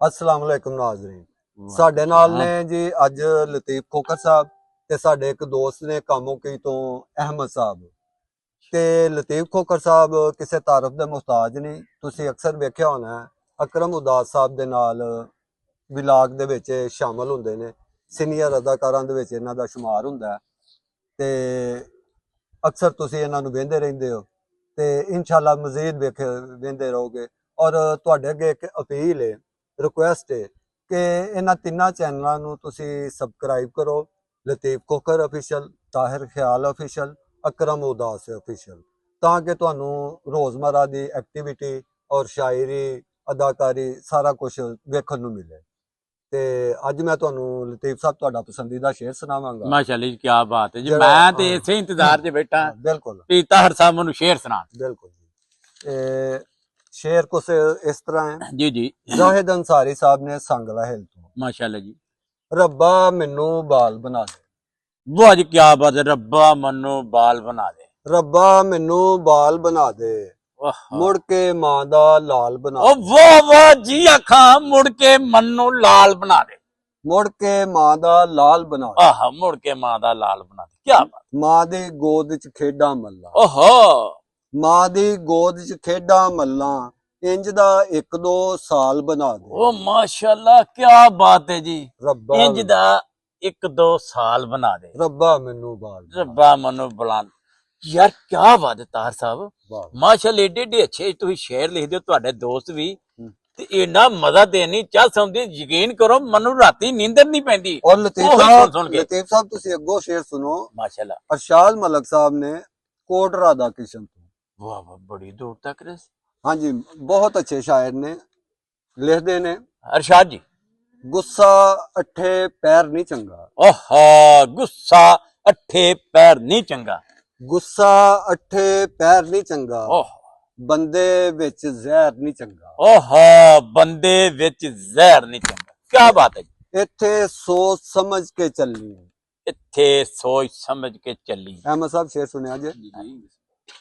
अस्सलाम वालेकुम नाज़रीन। साडे नाल ने जी अज लतीफ खोकर साहब ते साडे एक दोस्त ने कामोकी तो अहमद साहब ते लतीफ खोकर साहब किसी तारफ दे मुहताज नहीं। तुसी अक्सर वेख्या होना है अकरम उदास साहब दे नाल विलाग दे विच शामिल हुंदे ने, सीनियर अदाकारां दे विच इन्हां दा शुमार हुंदा है ते अक्सर तुसी इन्हां नूं वेंदे रहिंदे हो ते इंशाअल्लाह मज़ीद वेंदे रहोगे। और तुहाडे अगे एक अपील है, रिक्वेस्ट है कि इन्हां तिन्नां चैनलों नूं तुसी सबसक्राइब करो। लतीफ खोकर ऑफिशियल, ताहिर ख्याल ऑफिशियल, अकरम उदास ऑफिशियल, तां कि तुहानूं रोज़मर्रा दी एक्टिविटी और शायरी अदाकारी सारा कुछ वेखण नूं मिले। ते अज मैं तुहानूं लतीफ साहब तुहाडा पसंदीदा शेर सुनावांगा। माशाअल्लाह जी, क्या बात है जी। मैं ते इसे इंतजार च बैठा बिल्कुल कि ताहिर साहब मैनूं शेर सुनाण। बिल्कुल जी। शेर कुछ इस तरह है जी जी। जाहिद अंसारी साहब ने सांगला हिल तो, माशाअल्लाह जी। रब्बा मैनू बाल बना दे, वाह जी क्या बात है। रब्बा मन्नू बाल बना दे, रब्बा मैनू बाल बना दे, मुड़ के मां दा लाल बना दे, वाह वाह जी। अखा मुड़ के मन्नू लाल बना दे, मुड़ के मां दा लाल बना दे, आह मुड़ के मां दा लाल बना दे। क्या बात। मां दी गोद च खेडा मल्ला, ओहो मां दी गोद च खेडा मल्ला, इंज दा एक दो साल बना दे। ओ माशाअल्लाह क्या बात है जी। रब्बा इंज दा एक दो साल बना दे, रब्बा मैनू बाल बना रब्बा मन्नू बुलान। यार क्या बात है ताहिर साहब, दे। माशाअल्लाह एडे एडे अच्छे तुसीं शेर लिखदे हो, तुहाडे दोस्त भी ते इन्ना मजा ते नहीं चाह समझदे। यकीन करो मनु राती नींदर नहीं पैंदी। और लतीफ साहब तुसी अगो शेर सुनो। माशाअल्लाह। अरशाद मलक साहब ने कोट राधा किशन तो। वाह वाह बड़ी दूर तक रस। हाँ जी, बहुत अच्छे शायर ने, लिखते ने अरशाद जी। गुस्सा अठे पैर नहीं चंगा, ओहा गुस्सा अठे पैर नहीं चंगा, गुस्सा अठे पैर नहीं चंगा, ओह बंदे विच जहर नहीं चंगा, ओहा बंदे विच जहर नहीं चंगा। क्या बात है जी। इत्थे सोच समझ के चलनी, इत्थे सोच समझ के चली। अहमद साहब शेर सुनिया जे,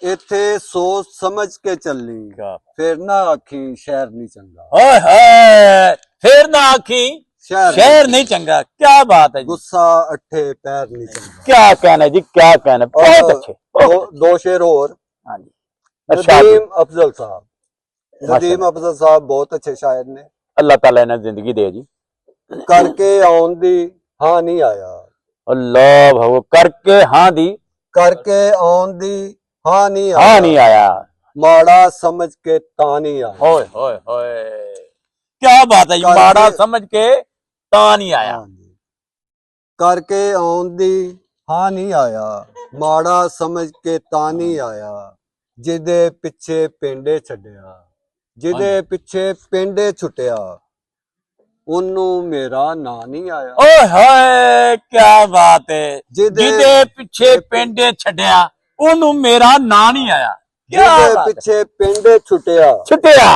इत्थे सोच समझ के चलनी, फिर ना आखी शहर नहीं चंगा, ओए होए फिर ना आखी शहर नहीं चंगा। क्या बात है जी। गुस्सा अठे पैर नहीं चंगा। क्या कहना जी, क्या कहना। बहुत अच्छे। दो शेर और। हाँ जी। नदीम अफजल साहब, नदीम अफजल साहब बहुत अच्छे शायर ने। अल्लाह ताला इन्हें जिंदगी दे जी। करके आउन दी हाँ नहीं आया, अल्लाह भाव करके हाँ दी, करके आउन दी हाँ नहीं आया, हाँ नहीं आया, माड़ा समझ के ता नहीं आया। होए होए होए क्या बात है जी। माड़ा समझ के ता नहीं आया, करके आउन दी हाँ नहीं आया, माड़ा समझ के ता नहीं आया, जिदे पिछे पेंडे छड्या, जिदे पिछे पेंडे छुटिया, उन्नू मेरा ना नहीं आया। ओए होए क्या बात है। जिदे पिछे पेंडे छड्या उन्नू मेरा ना नहीं आया। जिदे पिछे पेंडे छुटिया छुटिया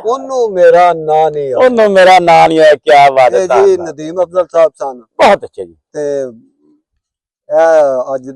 उन्नू मेरा ना नहीं आया, उन्नू मेरा ना नहीं आया। क्या बात है जी। नदीम अफजल साहब सन, बहुत अच्छे जी। ते अज दे